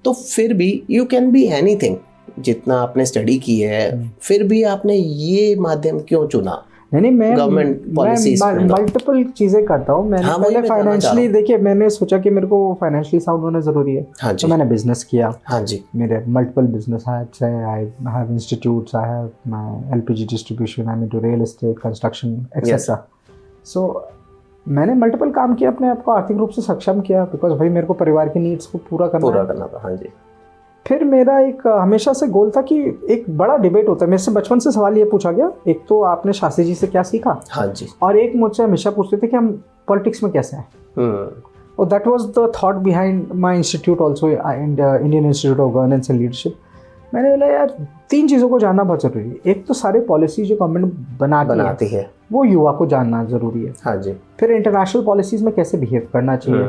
तो फिर भी यू कैन बी एनीथिंग, जितना आपने स्टडी की है, फिर भी आपने ये माध्यम क्यों चुना? नहीं, मैं गवर्नमेंट पॉलिसीज मल्टीपल चीज़ें करता हूँ। मैंने पहले फाइनेंशियली, देखिए, मैंने सोचा कि मेरे को फाइनेंशियली साउंड होना ज़रूरी है। हाँ तो मैंने बिजनेस किया। हाँ जी। मेरे मल्टीपल बिजनेस हैं। I have institutes, I have my LPG distribution, I am into real estate, construction, etcetera. So मैंने मल्टीपल काम किया, अपने आप को आर्थिक रूप से सक्षम किया, बिकॉज भाई मेरे को परिवार की नीड्स को पूरा करना था। हाँ जी। फिर मेरा एक हमेशा से गोल था कि एक बड़ा डिबेट होता है। मेरे से बचपन से सवाल ये पूछा गया, एक तो आपने शास्त्री जी से क्या सीखा? हाँ जी। और एक मुझसे हमेशा पूछते थे कि हम पॉलिटिक्स में कैसे हैं। और that was the thought behind my institute also, Indian institute of governance and leadership. मैंने बोला यार, तीन चीज़ों को जानना बहुत ज़रूरी है। एक तो सारे पॉलिसी जो गवर्नमेंट बनाती है वो युवा को जानना ज़रूरी है। हाँ जी। फिर इंटरनेशनल पॉलिसीज़ में कैसे बिहेव करना चाहिए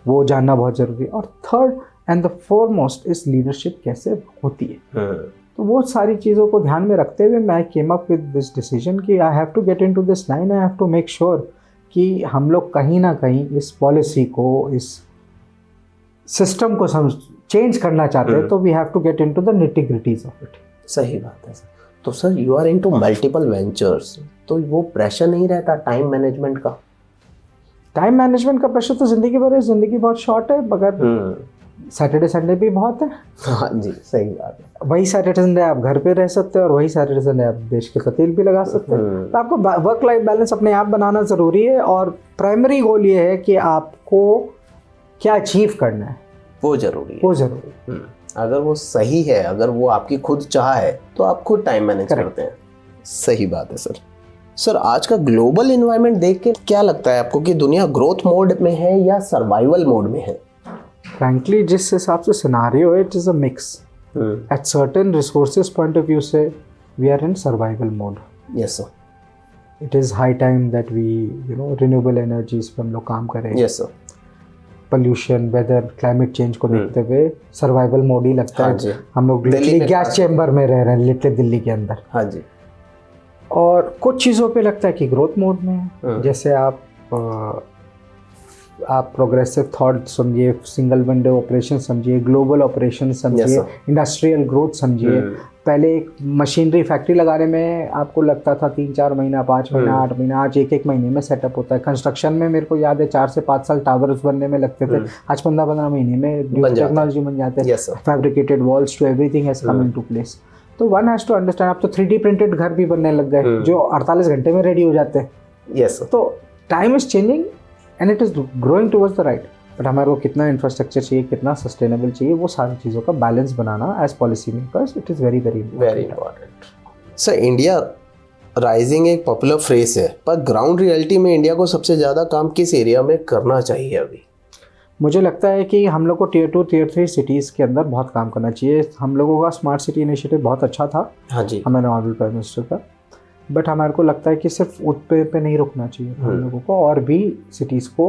वो जानना बहुत ज़रूरी है। और third and the foremost is leadership कैसे होती है। तो वो सारी चीज़ों को ध्यान में रखते हुए मैं came up with this decision कि I have to get into this line, I have to make sure कि हम लोग कहीं ना कहीं इस पॉलिसी को, इस सिस्टम को चेंज करना चाहते हैं, तो we have to get into the nitty gritties of it. सही बात है सर। तो sir you are into multiple ventures, तो वो प्रेशर नहीं रहता टाइम मैनेजमेंट का? टाइम मैनेजमेंट का प्रेशर तो ज़िंदगी भर है। ज़िंदगी बहुत शॉर्ट है, मगर सैटरडे संडे भी बहुत है। हाँ जी, सही बात है। वही सैटरडे संडे आप घर पे रह सकते हैं और वही सैटरडे संडे आप देश के तेल भी लगा सकते हैं। तो आपको वर्क लाइफ बैलेंस अपने आप बनाना ज़रूरी है। और प्राइमरी गोल ये है कि आपको क्या अचीव करना है, वो ज़रूरी है। अगर वो सही है, अगर वो आपकी खुद चाह है, तो आप खुद टाइम मैनेज करते हैं। सही बात है सर। सर आज का ग्लोबल एनवायरनमेंट देख के क्या लगता है आपको कि दुनिया ग्रोथ मोड में है या सर्वाइवल मोड में है? फ्रैंकली जिस हिसाब से सिनारियो है, it is a mix. At certain resources point of view से we are in survival mode. Yes sir. It is high time that we renewable energies पे हम लोग काम करें। Yes sir. Pollution, weather, climate change को देखते हुए survival mode ही लगता है। हम लोग गैस चैम्बर में रह रहे हैं, लिटरली दिल्ली के अंदर। हाँ जी। और कुछ चीज़ों पे लगता है कि ग्रोथ मोड में है। जैसे आप प्रोग्रेसिव थॉट समझिए, सिंगल विंडो ऑपरेशन समझिए, ग्लोबल ऑपरेशन समझिए, इंडस्ट्रियल ग्रोथ समझिए, पहले एक मशीनरी फैक्ट्री लगाने में आपको लगता था 3-4 महीना, 5 महीना, 8 महीना, आज 1-1 महीने में सेटअप होता है। कंस्ट्रक्शन में मेरे को याद है 4 से 5 साल टावर्स बनने में लगते थे, आज 15-15 महीने में टेक्नोलॉजी बन जाते हैं। Fabricated walls to everything has come into place. तो वन हैज टू अंडरस्टैंड, अब तो 3D प्रिंटेड घर भी बनने लग गए जो 48 घंटे में रेडी हो जाते हैं। यस, तो time is changing and it is growing towards the right, but हमारे को कितना इंफ्रास्ट्रक्चर चाहिए, कितना सस्टेनेबल चाहिए, वो सारी चीज़ों का बैलेंस बनाना as policy makers it is very very important. Sir, India rising एक पॉपुलर फ्रेज है, पर ग्राउंड रियलिटी में इंडिया को सबसे ज़्यादा काम किस एरिया में करना चाहिए अभी? मुझे लगता है कि हम लोग को Tier 2 Tier 3 सिटीज़ के अंदर बहुत काम करना चाहिए। हम लोगों का स्मार्ट सिटी इनिशिएटिव बहुत अच्छा था, हाँ जी, हमारे ऑनरेबल प्राइम मिनिस्टर का, बट हमारे को लगता है कि सिर्फ उस पे नहीं रुकना चाहिए। हम लोगों को और भी सिटीज़ को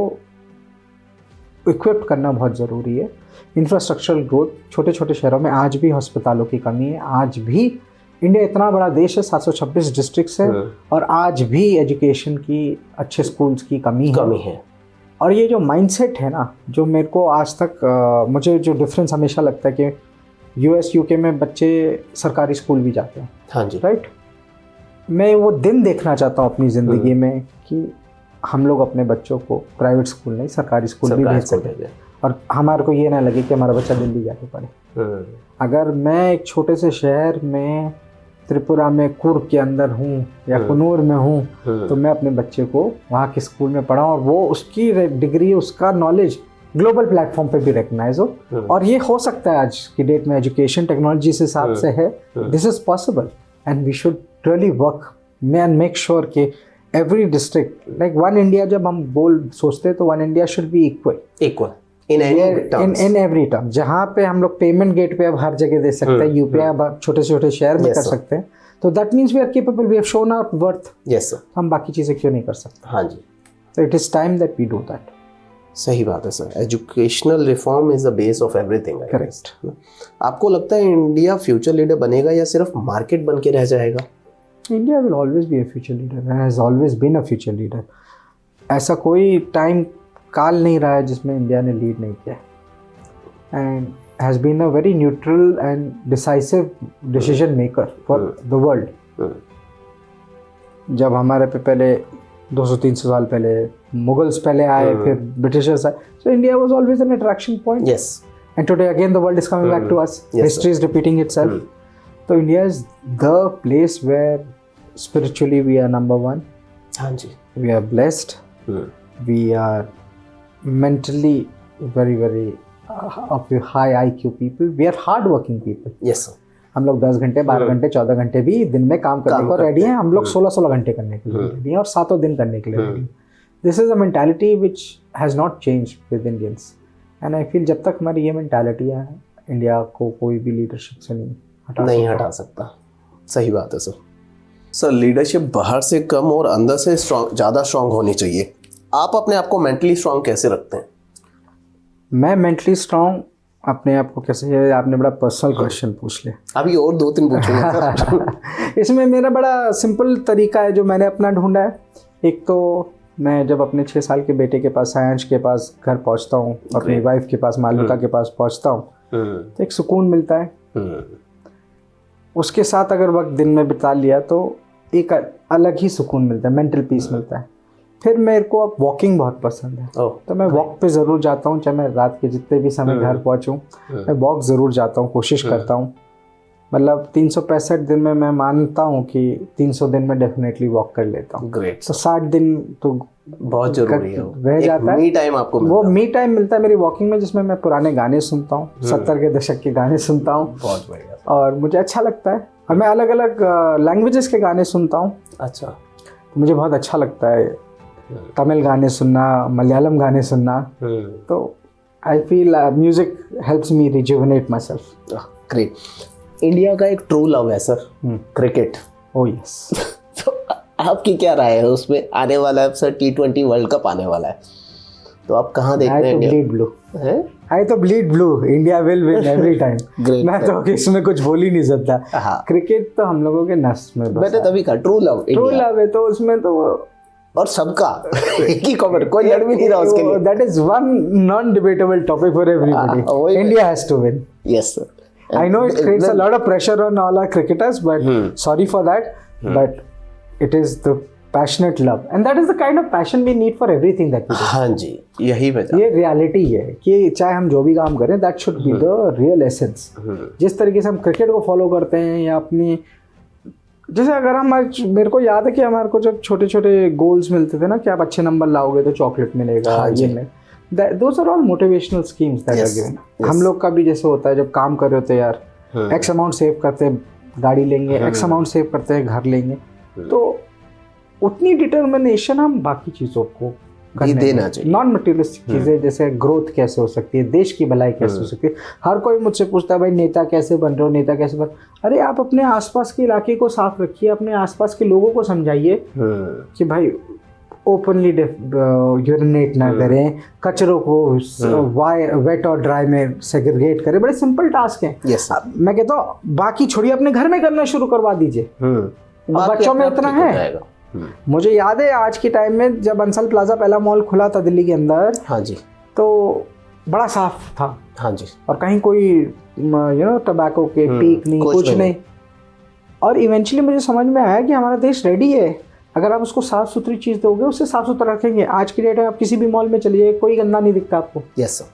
इक्विप करना बहुत ज़रूरी है। इंफ्रास्ट्रक्चरल ग्रोथ, छोटे छोटे शहरों में आज भी अस्पतालों की कमी है, आज भी इंडिया इतना बड़ा देश है, 726 डिस्ट्रिक्ट्स हैं और आज भी एजुकेशन की, अच्छे स्कूल्स की कमी है। और ये जो माइंडसेट है ना, जो मेरे को आज तक मुझे जो डिफरेंस हमेशा लगता है कि US UK में बच्चे सरकारी स्कूल भी जाते हैं, हाँ जी, राइट। मैं वो दिन देखना चाहता हूँ अपनी ज़िंदगी में कि हम लोग अपने बच्चों को प्राइवेट स्कूल नहीं, सरकारी स्कूल भी भेज सकें और हमारे को ये ना लगे कि हमारा बच्चा दिल्ली जाके पढ़े। अगर मैं एक छोटे से शहर में त्रिपुरा में कुर्ग के अंदर हूँ या कुनूर में हूँ, तो मैं अपने बच्चे को वहाँ के स्कूल में पढ़ाऊँ और वो उसकी डिग्री, उसका नॉलेज ग्लोबल प्लेटफॉर्म पे भी रिकग्नाइज हो। और ये हो सकता है आज की डेट में, एजुकेशन टेक्नोलॉजी से हिसाब से है, this is possible and we should really work and make sure कि every district, like one India जब हम सोचते हैं तो one India should be equal in every term. जहाँ पे हम लोग पेमेंट गेट पे अब हर जगह दे सकते हैं, UPI अब छोटे छोटे शहर में कर सकते हैं, तो that means we are capable, we have shown our worth. Yes sir, हम बाकी चीज़ें क्यों नहीं कर सकते? हाँ जी, तो it is time that we do that. सही बात है sir, educational reform is the base of everything. Correct. आपको लगता है इंडिया फ्यूचर लीडर बनेगा या सिर्फ मार्केट बन के रह जाएगा? India will always be a future leader and has always been a future leader. ऐसा कोई टाइम काल नहीं रहा है जिसमें इंडिया ने लीड नहीं किया, and has been a very neutral and decisive decision maker for the world. जब हमारे पे पहले 200-300 साल पहले मुगल्स पहले आए, फिर ब्रिटिशर्स आए, so India was always an attraction point. Yes, and today again the world is coming back to us, history is repeating itself. तो India is the place where spiritually we are number one. हाँ जी, we are blessed. We are mentally very of high IQ people. We are hard working people. yes sir. हम लोग 10 घंटे 12 घंटे 14 घंटे भी दिन में काम करने को रेडी हैं। हम लोग 16 घंटे करने के लिए रेडी हैं और 7 दिन करने के लिए रेडी हैं। This is a mentality which has not change with Indians, and I feel जब तक हमारी ये मेंटालिटी है, इंडिया को कोई भी लीडरशिप से नहीं हटा सकता। सही बात है सर। सर, लीडरशिप बाहर से कम और अंदर से ज़्यादा स्ट्रांग होनी चाहिए। आप अपने आप को मेंटली स्ट्रांग कैसे रखते हैं? मैं मेंटली स्ट्रांग अपने आप को कैसे, ये आपने बड़ा पर्सनल क्वेश्चन पूछ लिया। अभी और 2-3 पूछूंगा। इसमें मेरा बड़ा सिंपल तरीका है जो मैंने अपना ढूंढा है। एक तो मैं जब अपने 6 साल के बेटे के पास, सायांश के पास घर पहुंचता हूँ, अपनी वाइफ के पास, मालविका के पास पहुँचता हूँ, तो एक सुकून मिलता है। उसके साथ अगर वक्त दिन में बिता लिया तो एक अलग ही सुकून मिलता है, मेंटल पीस मिलता है। फिर मेरे को अब वॉकिंग बहुत पसंद है, तो मैं वॉक पे ज़रूर जाता हूँ, चाहे मैं रात के जितने भी समय घर पहुँचूँ, मैं वॉक ज़रूर जाता हूँ, कोशिश करता हूँ। मतलब 365 दिन में मैं मानता हूँ कि 300 दिन में डेफिनेटली वॉक कर लेता हूँ। ग्रेट। तो 60 दिन तो बहुत जरूरी है, रह जाता है। मी टाइम आपको वो मी टाइम मिलता है मेरी वॉकिंग में, जिसमें मैं पुराने गाने सुनता हूँ, 70 के दशक के गाने सुनता हूँ। बहुत बढ़िया। और मुझे अच्छा लगता है, और मैं अलग अलग लैंग्वेजेस के गाने सुनता हूँ। अच्छा, तो मुझे बहुत अच्छा लगता है तमिल गाने सुनना, मलयालम गाने सुनना। तो I feel music helps me rejuvenate my self. Great. India का एक ट्रू लव है सर, क्रिकेट। Oh yes. तो आपकी क्या राय है उसमें? आने वाला है सर T20 वर्ल्ड कप आने वाला है, तो आप कहाँ देखते हैं? आई तो bleed blue, India will win every time. मैं तो इसमें कुछ बोल ही नहीं सकता। क्रिकेट तो हम लोगों के नस में बस है। तभी का ट्रू लव है, तो उसमें तो और सबका एक ही कमेंट, कोई लड़ भी नहीं रहा उसके लिए। That is one non debatable topic for everybody. India has to win. Yes sir. I know it creates a lot of pressure on all our cricketers, but sorry for that. But it is the passionate love, and that is the kind of passion we need for everything that we do. हाँ जी, यही वजह। ये reality है कि चाहे हम जो भी काम करें, that should be the real essence. जिस तरीके से हम क्रिकेट को फॉलो करते हैं या अपनी, जैसे अगर हम, मेरे को याद है कि हमारे को जब छोटे छोटे गोल्स मिलते थे ना कि आप अच्छे नंबर लाओगे तो चॉकलेट मिलेगा, ये मिलेगा, those are all motivational schemes that are given. हम लोग का भी जैसे होता है जब काम कर रहे होते हैं यार, एक्स अमाउंट सेव करते हैं गाड़ी लेंगे, एक्स अमाउंट सेव करते हैं घर लेंगे, तो उतनी डिटर्मिनेशन हम बाकी चीज़ों को देना चाहिए। नॉन मटेरियलिस्टिक चीज़ें जैसे ग्रोथ कैसे हो सकती है, देश की भलाई कैसे हो सकती है। हर कोई मुझसे पूछता है भाई नेता कैसे बन रहे हो, नेता कैसे बन, अरे आप अपने आसपास के इलाके को साफ रखिए, अपने आसपास के लोगों को समझाइए कि भाई ओपनली यूरिनेट ना करें, कचरों को वेट और ड्राई में सेग्रीगेट करें। बड़े सिंपल टास्क हैं। मैं कहता हूँ बाकी छोड़िए, अपने घर में करना शुरू करवा दीजिए। बच्चों में इतना है। मुझे याद है आज के टाइम में जब बंसल प्लाजा पहला मॉल खुला था दिल्ली के अंदर, हाँ जी, तो बड़ा साफ था, हाँ जी, और कहीं कोई टबैको के पीक नहीं, कुछ नहीं। और इवेंचुअली मुझे समझ में आया कि हमारा देश रेडी है, अगर आप उसको साफ सुथरी चीज़ दोगे, उससे साफ सुथरा रखेंगे। आज की डेट में आप किसी भी मॉल में चलिए, कोई गंदा नहीं दिखता आपको। यस सर,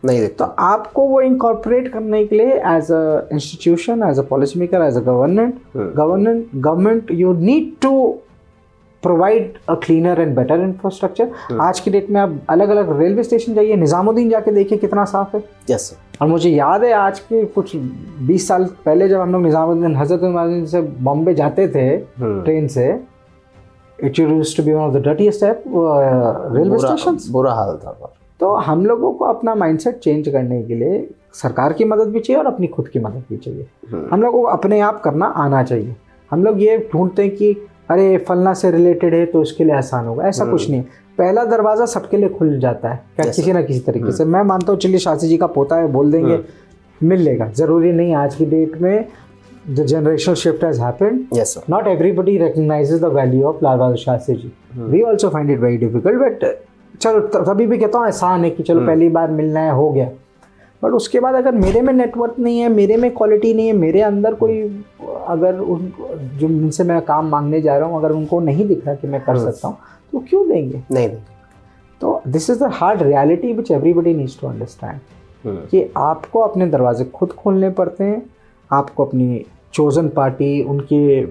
नहीं दिखता। तो आपको वो इनकॉर्पोरेट करने के लिए as a institution, as a policy maker, as a government you need to provide a cleaner and better infrastructure. आज की डेट में आप अलग अलग रेलवे स्टेशन जाइए, निज़ामुद्दीन जाके देखिए कितना साफ है। Yes sir. और मुझे याद है आज के कुछ 20 साल पहले जब हम लोग निज़ामुद्दीन, हज़रत निज़ामुद्दीन से बॉम्बे जाते थे ट्रेन से, it used to be one of the dirtiest railway stations. बुरा हाल था। तो हम लोगों को अपना माइंडसेट चेंज करने के लिए सरकार की मदद भी चाहिए और अपनी खुद की मदद भी चाहिए। हम लोगों को अपने आप करना आना चाहिए। हम लोग ये ढूंढते हैं कि अरे फलना से रिलेटेड है तो इसके लिए आसान होगा, ऐसा कुछ नहीं। पहला दरवाज़ा सबके लिए खुल जाता है क्या, किसी ना किसी तरीके से। मैं मानता हूँ चलिए शास्त्री जी का पोता है, बोल देंगे मिल लेगा, ज़रूरी नहीं। आज की डेट में the generational shift has happened. Yes sir. Not everybody recognizes the value of Lal Bahadur Shastri ji. We also find it very difficult, but चलो तभी भी कहता हूँ आसान है कि चलो पहली बार मिलना है, हो गया। बट उसके बाद अगर मेरे में नेटवर्क नहीं है, मेरे में क्वालिटी नहीं है, मेरे अंदर कोई, अगर उन जो जिनसे मैं काम मांगने जा रहा हूँ, अगर उनको नहीं दिख रहा कि मैं कर सकता हूँ, तो क्यों देंगे? नहीं। तो this is the hard reality which everybody needs to understand कि आपको अपने दरवाजे खुद खोलने पड़ते हैं। आपको अपनी चोज़न पार्टी, उनके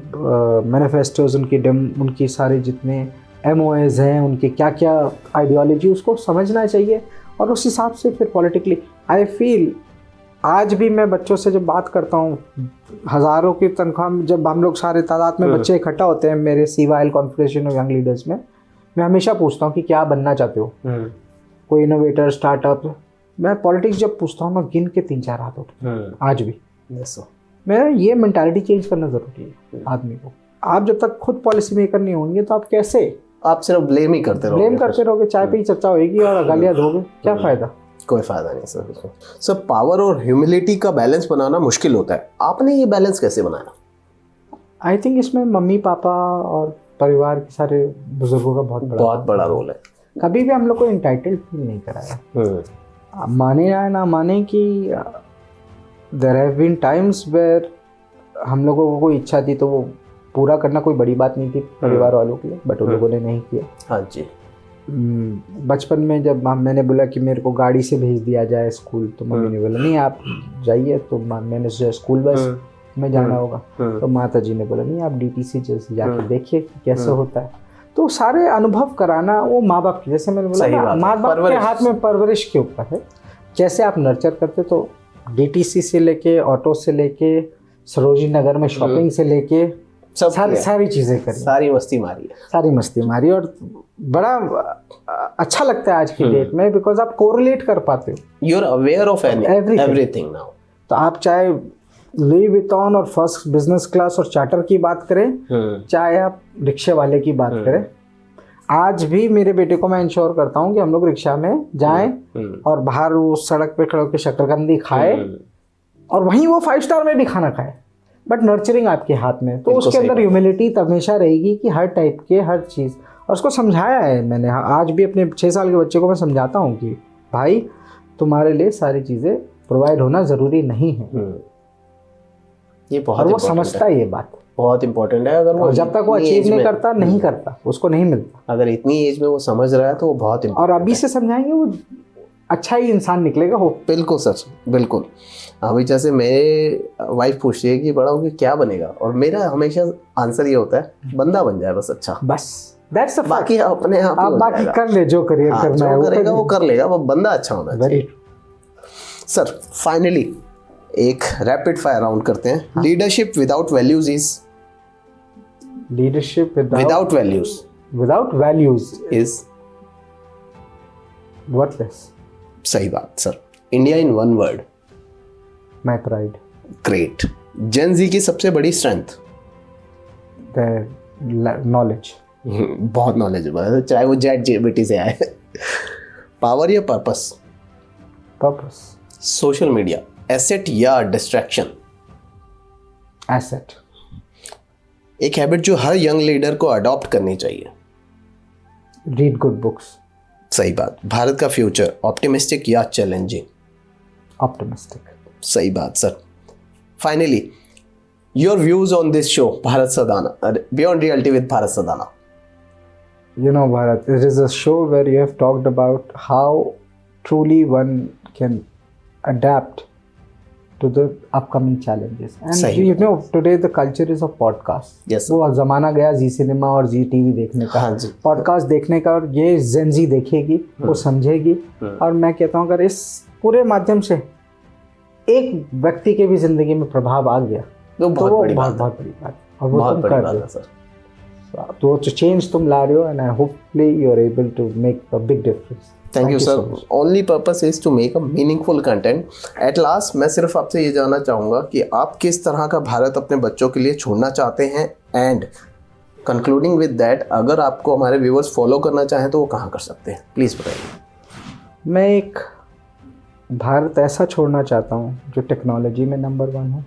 मैनिफेस्टोज, उनकी सारे जितने MOAs हैं, उनके क्या क्या आइडियोलॉजी, उसको समझना चाहिए और उस हिसाब से फिर पॉलिटिकली आई फील। आज भी मैं बच्चों से जब बात करता हूँ, हज़ारों की तनख्वाह, जब हम लोग सारे तादाद में बच्चे इकट्ठा होते हैं मेरे CYL confederation of young leaders में, मैं हमेशा पूछता हूँ कि क्या बनना चाहते हो, कोई इनोवेटर, स्टार्टअप। मैं पॉलिटिक्स जब पूछता हूँ ना, गिन के 3-4 हाथ उठते आज भी। मैं ये मेंटालिटी चेंज करना ज़रूरी है आदमी को। आप जब तक खुद पॉलिसी मेकर नहीं होंगे तो आप कैसे, आप सिर्फ ब्लेम ही करते रहोगे, चाय पे ही चर्चा होगी और गालियाँ दोगे, क्या फ़ायदा? कोई फ़ायदा नहीं सर। सर पावर और ह्यूमिलिटी का बैलेंस बनाना मुश्किल होता है, आपने ये बैलेंस कैसे बनाया? आई थिंक इसमें मम्मी पापा और परिवार के सारे बुजुर्गों का बहुत बड़ा रोल है। कभी भी हम लोग को इंटाइटल्ड फील नहीं कराया। माने या ना माने कि there have been times where हम लोगों को कोई इच्छा थी तो वो पूरा करना कोई बड़ी बात नहीं थी परिवार वालों के लिए, बट उन लोगों ने नहीं किया। हाँ जी। बचपन में जब मैंने बोला कि मेरे को गाड़ी से भेज दिया जाए स्कूल, तो मम्मी ने बोला नहीं आप जाइए, तो मैंने सोचा स्कूल बस में जाना होगा, तो माता जी ने बोला नहीं आप DTC जैसे जाके देखिए कि कैसे होता है। तो सारे अनुभव कराना वो माँ बाप की, जैसे मैंने बोला माँ बाप के हाथ में परवरिश के ऊपर है, कैसे आप नर्चर करते। तो DTC से लेके, ऑटो से लेके, सरोजिनी नगर में शॉपिंग से लेके सारी चीज़ें करी, सारी मस्ती मारी और बड़ा अच्छा लगता है आज की डेट में, बिकॉज आप कोरिलेट कर पाते हो, you are aware of everything now. तो आप चाहे लुई विटॉन और फर्स्ट बिजनेस क्लास और चार्टर की बात करें, चाहे आप रिक्शे वाले की बात करें, आज भी मेरे बेटे को मैं इंश्योर करता हूँ कि हम लोग रिक्शा में जाएं और बाहर वो सड़क पे खड़े होकर शक्करकंदी खाए और वहीं वो 5 स्टार में भी खाना खाए, बट नर्चरिंग आपके हाथ में। तो उसके अंदर ह्यूमिलिटी हमेशा रहेगी कि हर टाइप के हर चीज़, और उसको समझाया है मैंने। आज भी अपने 6 साल के बच्चे को मैं समझाता हूँ कि भाई तुम्हारे लिए सारी चीज़ें प्रोवाइड होना ज़रूरी नहीं है। ये बहुत और वो important समझता है ये बात, बहुत इंपॉर्टेंट है। अगर वो और जब तक वो इतनी अचीव age नहीं में- करता नहीं करता, उसको नहीं मिलता। अगर इतनी एज में वो समझ रहा है तो वो बहुत और अभी से समझाएंगे वो अच्छा ही इंसान निकलेगा वो। बिल्कुल सच, बिल्कुल। अभी जैसे मेरे वाइफ पूछती है कि बड़ा होके क्या बनेगा, और मेरा हमेशा आंसर ये होता है बंदा बन जाए बस अच्छा, बस दैट्स अ फैक्ट। बाकी अपने आप ही आप हो बाकी जाएगा। कर ले, जो करियर हाँ, करना जो है करेगा वो कर लेगा, वो बंदा अच्छा होना वेरी चाहिए। सर फाइनली एक रैपिड फायर राउंड करते हैं। Leadership without values is leadership without values is worthless. सही बात sir. India in one word. My pride. Great. Gen Z की सबसे बड़ी स्ट्रेंथ। The knowledge. बहुत नॉलेजेबल है, चाहे वो चैट जीपीटी से आए। पावर या purpose. Purpose. Social media asset या डिस्ट्रैक्शन। एसेट। एक हैबिट जो हर यंग लीडर को अडॉप्ट करनी चाहिए। Read good books. सही बात। भारत का फ्यूचर ऑप्टिमिस्टिक या चैलेंजिंग। ऑप्टिमिस्टिक। सही बात sir. Finally your views on this show Bharat Sadana, beyond reality with Bharat Sadana. You know, Bharat, it is a show where you have talked about how truly one can adapt to the upcoming challenges. And सही। you know, today the culture is of podcast. Yes, sir. वो ज़माना गया जी cinema और जी TV देखने का, हाँ जी। Podcast देखने का, और ये जेन जी देखेगी, वो समझेगी। और मैं कहता हूँ अगर इस पूरे माध्यम से एक व्यक्ति के भी जिंदगी में प्रभाव आ गया वो बहुत तो वो बड़ी बात है। बहुत बड़ी बात है। और वो बहुत तुम बड़ी कर बात रहे है हो। सर। तो चेंज तुम ला रहे हो, and I hopefully you are able to make a big difference. Thank you sir. Only purpose is to make a meaningful content. At last मैं सिर्फ आपसे ये जानना चाहूँगा कि आप किस तरह का भारत अपने बच्चों के लिए छोड़ना चाहते हैं, एंड कंक्लूडिंग विद दैट अगर आपको हमारे व्यूअर्स फॉलो करना चाहें तो वो कहाँ कर सकते हैं, प्लीज़ बताइए। मैं एक भारत ऐसा छोड़ना चाहता हूँ जो टेक्नोलॉजी में नंबर 1 हो,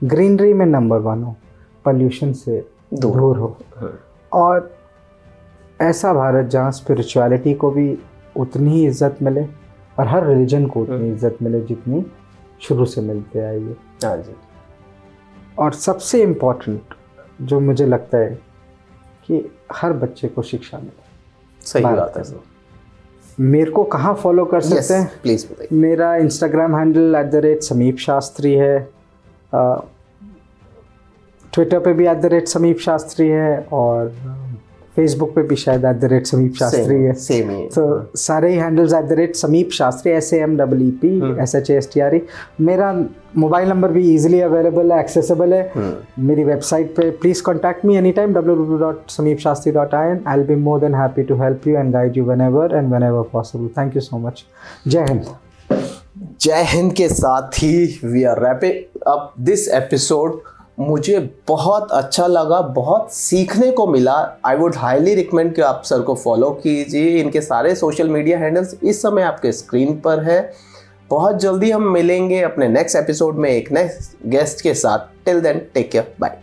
ग्रीनरी में नंबर 1 हो, पोल्यूशन से दूर हो, और ऐसा भारत जहाँ स्पिरिचुअलिटी को भी उतनी ही इज्जत मिले और हर रिलीजन को उतनी इज्जत मिले जितनी शुरू से मिलते आई है। हाँ जी। और सबसे इम्पोर्टेंट जो मुझे लगता है कि हर बच्चे को शिक्षा मिले। सही बात है सर। मेरे को कहाँ फॉलो कर सकते हैं? प्लीज़ बताइए। मेरा इंस्टाग्राम हैंडल @समीप शास्त्री है, ट्विटर पे भी @समीप शास्त्री है, और फेसबुक पे भी शायद @समीप शास्त्री है। सेम ही है। तो सारे ही हैंडल्स @समीप शास्त्री, SAMEEP. मेरा मोबाइल नंबर भी इजीली अवेलेबल है, एक्सेसिबल है। मेरी वेबसाइट पे please contact me any time, www.sameepshastri.in. I'll be more than happy to help you and guide you whenever possible. Thank you so much. जय हिंद। जय हिंद के साथ ही we are wrapping up this episode. मुझे बहुत अच्छा लगा, बहुत सीखने को मिला। आई वुड हाईली रिकमेंड कि आप सर को फॉलो कीजिए। इनके सारे सोशल मीडिया हैंडल्स इस समय आपके स्क्रीन पर है। बहुत जल्दी हम मिलेंगे अपने नेक्स्ट एपिसोड में एक नेक्स्ट गेस्ट के साथ। Till then take care, bye.